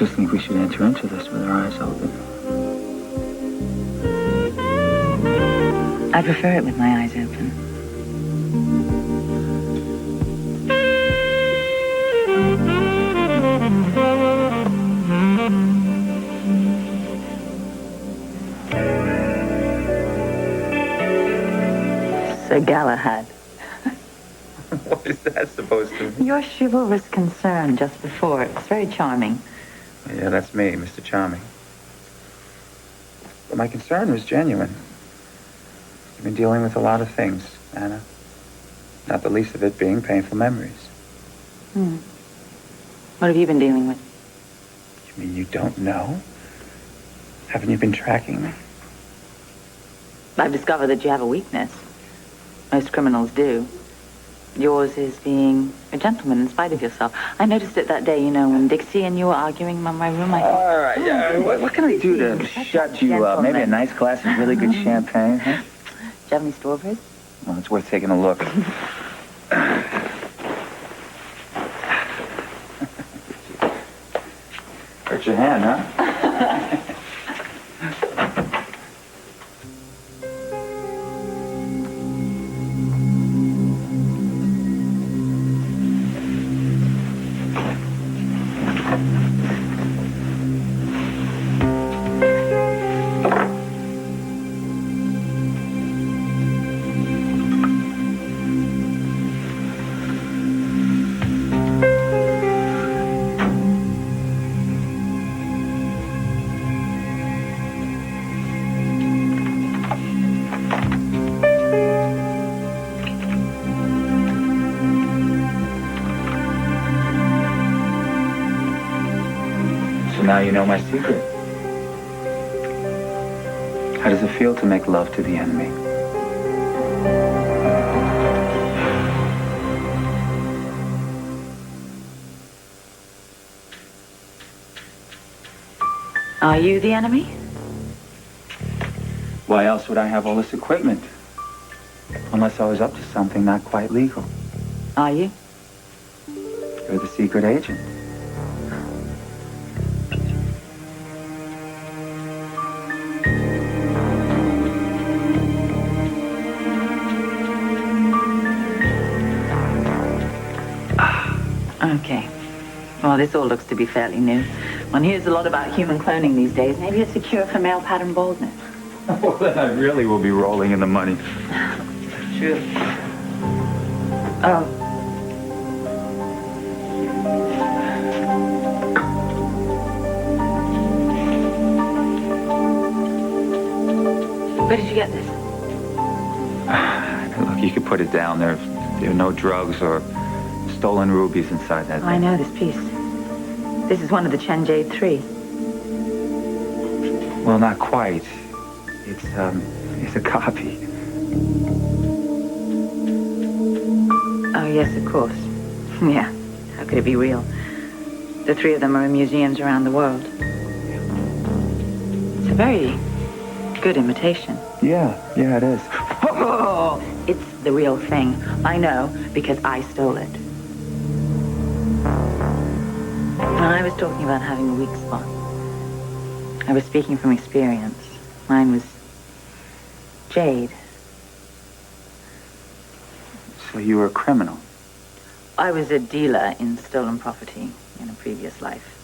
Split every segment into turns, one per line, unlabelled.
just think we should enter into this with our eyes open.
I prefer it with my eyes open. Sir Galahad.
What is that supposed to mean?
Your chivalrous concern just before. It's very charming.
Yeah, that's me, Mr. Charming. But my concern was genuine. I've been dealing with a lot of things, Anna. Not the least of it being painful memories.
What have you been dealing with?
You mean you don't know? Haven't you been tracking me?
I've discovered that you have a weakness. Most criminals do. Yours is being a gentleman in spite of yourself. I noticed it that day, when Dixie and you were arguing in my room. I thought,
all right, yeah. What can I do to shut you up? Maybe a nice glass of really good champagne, huh?
Do you have any strawberries?
Well, it's worth taking a look. Hurt your hand, huh? Now you know my secret. How does it feel to make love to the enemy?
Are you the enemy?
Why else would I have all this equipment? Unless I was up to something not quite legal.
Are you?
You're the secret agent.
Okay. Well, this all looks to be fairly new. One hears a lot about human cloning these days. Maybe it's a cure for male pattern baldness.
Well, then I really will be rolling in the money.
True. Oh. Where did you get this?
Look, you could put it down. There are no drugs or stolen rubies inside that thing.
I know this piece. This is one of the Chen Jade 3.
Well, not quite. It's a copy.
Oh, yes, of course. Yeah. How could it be real? The 3 of them are in museums around the world. It's a very good imitation.
Yeah, it is.
Oh, it's the real thing. I know, because I stole it. When I was talking about having a weak spot, I was speaking from experience. Mine was Jade.
So you were a criminal?
I was a dealer in stolen property in a previous life.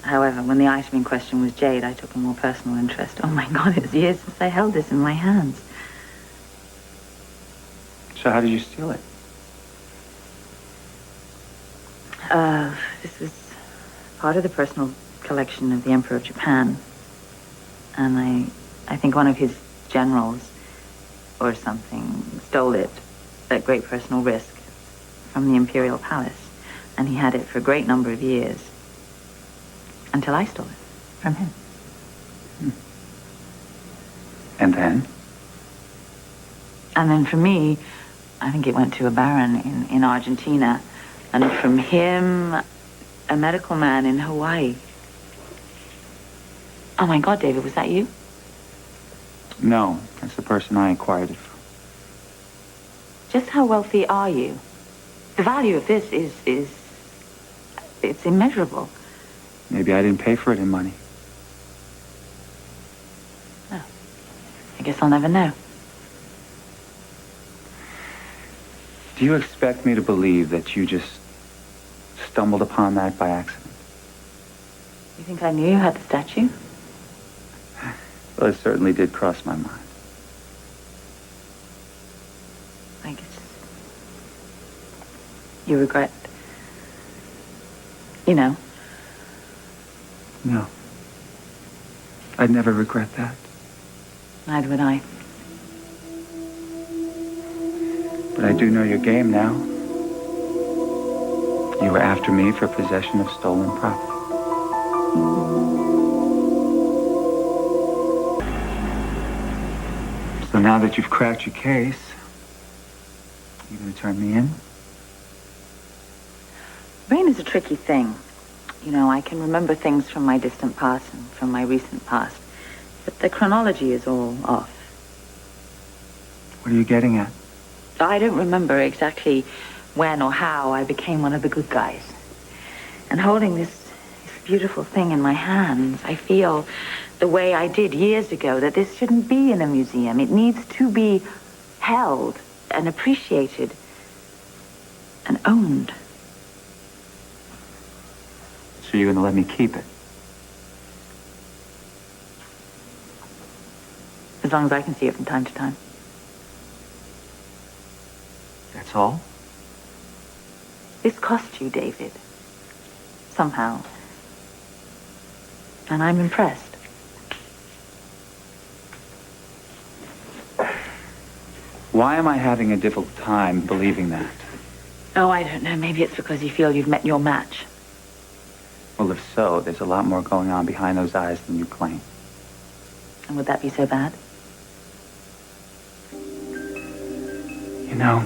However, when the item in question was Jade, I took a more personal interest. Oh my God, it's years since I held this in my hands.
So how did you steal it?
This was part of the personal collection of the Emperor of Japan. And I think one of his generals or something stole it at great personal risk from the Imperial Palace. And he had it for a great number of years until I stole it from him.
And then?
And then for me, I think it went to a baron in Argentina. And from him, a medical man in Hawaii. Oh my God, David, was that you?
No, that's the person I inquired it from.
Just how wealthy are you? The value of this is it's immeasurable.
Maybe I didn't pay for it in money.
Oh. I guess I'll never know.
Do you expect me to believe that you just stumbled upon that by accident?
You think I knew you had the statue?
Well, it certainly did cross my mind.
I guess you regret, you know.
No. I'd never regret that.
Neither would I.
But I do know your game now. You were after me for possession of stolen property. So now that you've cracked your case, you gonna turn me in?
Brain is a tricky thing. You know, I can remember things from my distant past and from my recent past, but the chronology is all off.
What are you getting at?
I don't remember exactly when or how I became one of the good guys. And holding this beautiful thing in my hands, I feel the way I did years ago, that this shouldn't be in a museum. It needs to be held and appreciated and owned.
So you're gonna let me keep it?
As long as I can see it from time to time.
That's all?
This cost you, David. Somehow. And I'm impressed.
Why am I having a difficult time believing that?
Oh, I don't know. Maybe it's because you feel you've met your match.
Well, if so, there's a lot more going on behind those eyes than you claim.
And would that be so bad?
You know,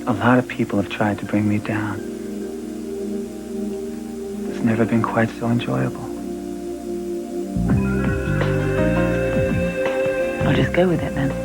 a lot of people have tried to bring me down. It's never been quite so enjoyable.
I'll just go with it then.